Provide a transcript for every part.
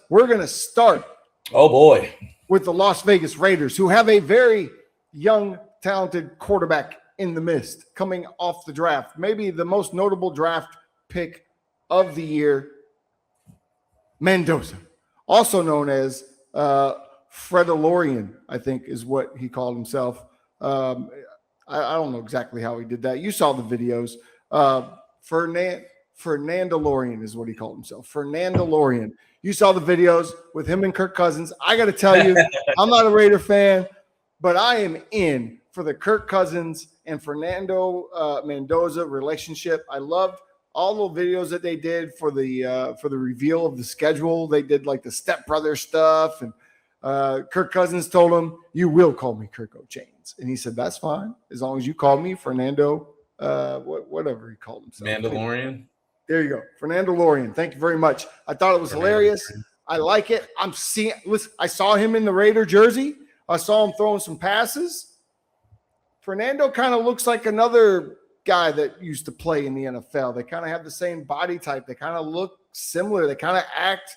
We're going to start. Oh, boy. With the Las Vegas Raiders, who have a very young, talented quarterback in the midst coming off the draft. Maybe the most notable draft pick of the year, Mendoza, also known as Fredalorian, I think is what he called himself. I don't know exactly how he did that. You saw the videos. Fernandolorian is what he called himself. Fernandolorian. You saw the videos with him and Kirk Cousins. I got to tell you, I'm not a Raider fan, but I am in for the Kirk Cousins and Fernando Mendoza relationship. I loved all the videos that they did for the reveal of the schedule. They did like the stepbrother stuff, and Kirk Cousins told him, "You will call me Kirk O'Chains," and he said, "That's fine as long as you call me Fernando." Whatever he called himself. Mandalorian. There you go. Fernando Lorian. Thank you very much. I thought it was hilarious. I like it. Listen, I saw him in the Raider jersey. I saw him throwing some passes. Fernando kind of looks like another guy that used to play in the NFL. They kind of have the same body type. They kind of look similar. They kind of act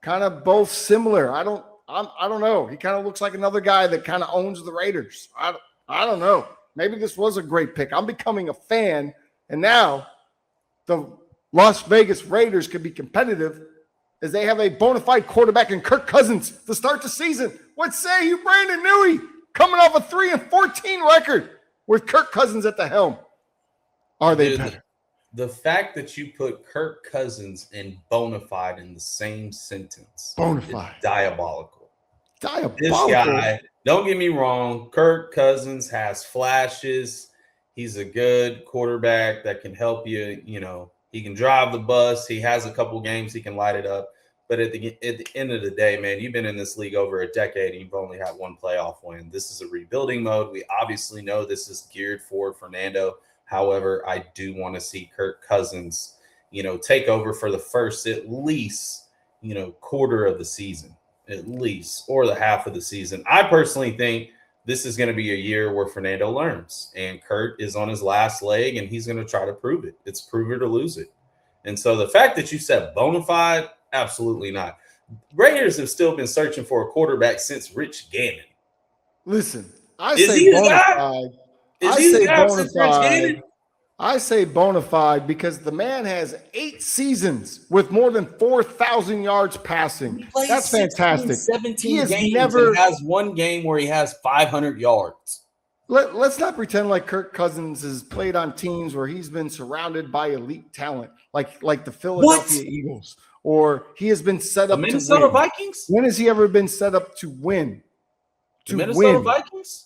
kind of both similar. I don't know. He kind of looks like another guy that kind of owns the Raiders. I don't know. Maybe this was a great pick. I'm becoming a fan, and now the Las Vegas Raiders could be competitive as they have a bona fide quarterback in Kirk Cousins to start the season. What say you, Brandon Newey, coming off a 3-14 record with Kirk Cousins at the helm? Are they better? The fact that you put Kirk Cousins and bona fide in the same sentence is diabolical. This guy, don't get me wrong, Kirk Cousins has flashes. He's a good quarterback that can help you, he can drive the bus. He has a couple games he can light it up. But at the end of the day, man, you've been in this league over a decade and you've only had one playoff win. This is a rebuilding mode. We obviously know this is geared for Fernando. However, I do want to see Kirk Cousins, take over for the first at least, quarter of the season, at least, or the half of the season. I personally think this is going to be a year where Fernando learns, and Kurt is on his last leg, and he's going to try to prove it. It's prove it or lose it. And so the fact that you said bona fide, absolutely not. Raiders have still been searching for a quarterback since Rich Gannon. Listen, I say bona fide. I say bona fide because the man has 8 seasons with more than 4,000 yards passing. That's fantastic. 17 games and has one game where he has 500 yards. Let's not pretend like Kirk Cousins has played on teams where he's been surrounded by elite talent, like the Philadelphia Eagles, or he has been set up to win. Minnesota Vikings? When has he ever been set up to win? The Minnesota Vikings?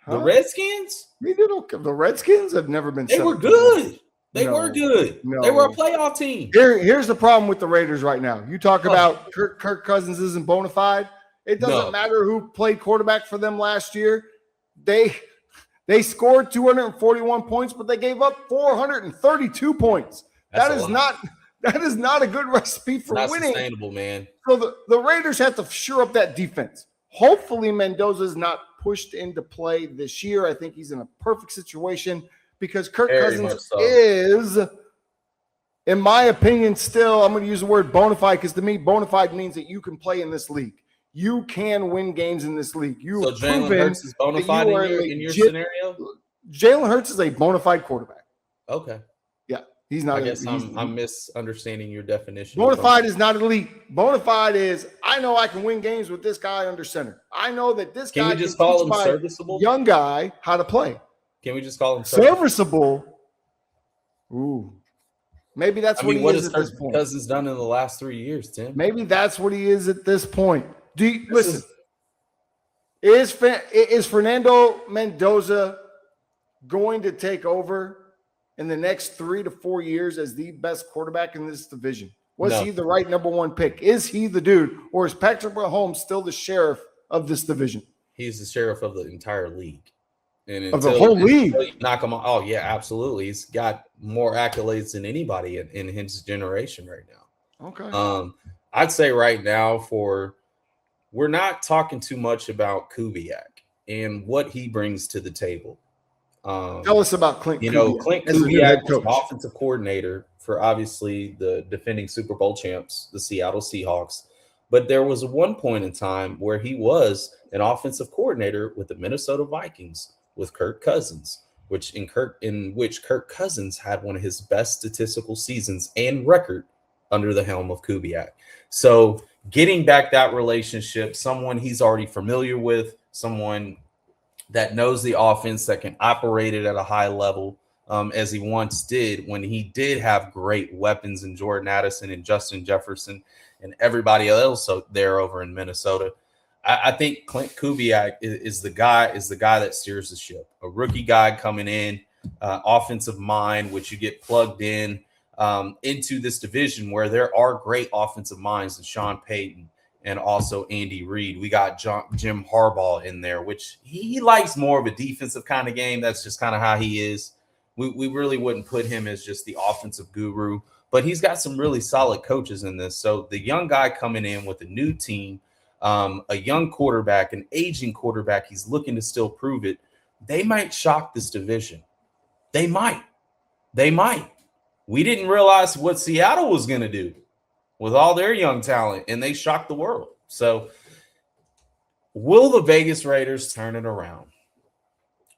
The Redskins? The Redskins have never been. They were good. They were good. They were a playoff team. Here's the problem with the Raiders right now. You talk about Kirk Cousins isn't bona fide. It doesn't matter who played quarterback for them last year. They scored 241 points, but they gave up 432 points. That is not a good recipe for winning. Sustainable, man. So the Raiders have to shore up that defense. Hopefully Mendoza is not pushed into play this year. I think he's in a perfect situation because Kirk Cousins is, in my opinion, still, I'm going to use the word bona fide because to me, bona fide means that you can play in this league. You can win games in this league. So Jalen Hurts is bona fide in your scenario? Jalen Hurts is a bona fide quarterback. Okay. Yeah. He's not. I guess I'm misunderstanding your definition. Bona fide is not elite. Bona fide is I know I can win games with this guy under center. I know that this guy can we just call him serviceable? Young guy how to play. Can we just call him serviceable? Ooh, maybe that's what he is at this point. Cousins done in the last 3 years, Tim. Maybe that's what he is at this point. Listen? Is Fernando Mendoza going to take over in the next 3 to 4 years as the best quarterback in this division? Was he the right number one pick? Is he the dude? Or is Patrick Mahomes still the sheriff of this division? He's the sheriff of the entire league. And of the whole league? Knock him off. Oh, yeah, absolutely. He's got more accolades than anybody in his generation right now. Okay. I'd say right now we're not talking too much about Kubiak and what he brings to the table. Tell us about Klint Kubiak. Klint Kubiak was an offensive coordinator for obviously the defending Super Bowl champs, the Seattle Seahawks. But there was one point in time where he was an offensive coordinator with the Minnesota Vikings with Kirk Cousins, in which Kirk Cousins had one of his best statistical seasons and record under the helm of Kubiak. So getting back that relationship, someone he's already familiar with, someone that knows the offense, that can operate it at a high level, as he once did when he did have great weapons in Jordan Addison and Justin Jefferson and everybody else there over in Minnesota. I think Klint Kubiak is the guy that steers the ship. A rookie guy coming in, offensive mind, which you get plugged in into this division where there are great offensive minds, and Sean Payton and also Andy Reid. We got Jim Harbaugh in there, which he likes more of a defensive kind of game. That's just kind of how he is. We really wouldn't put him as just the offensive guru, but he's got some really solid coaches in this. So the young guy coming in with a new team, a young quarterback, an aging quarterback, he's looking to still prove it. They might shock this division. They might. We didn't realize what Seattle was going to do with all their young talent, and they shocked the world. So will the Vegas Raiders turn it around?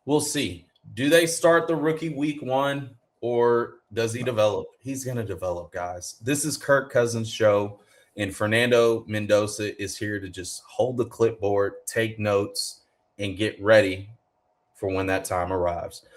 We'll see. Do they start the rookie week 1, or does he develop? He's going to develop, guys. This is Kirk Cousins' show, and Fernando Mendoza is here to just hold the clipboard, take notes, and get ready for when that time arrives.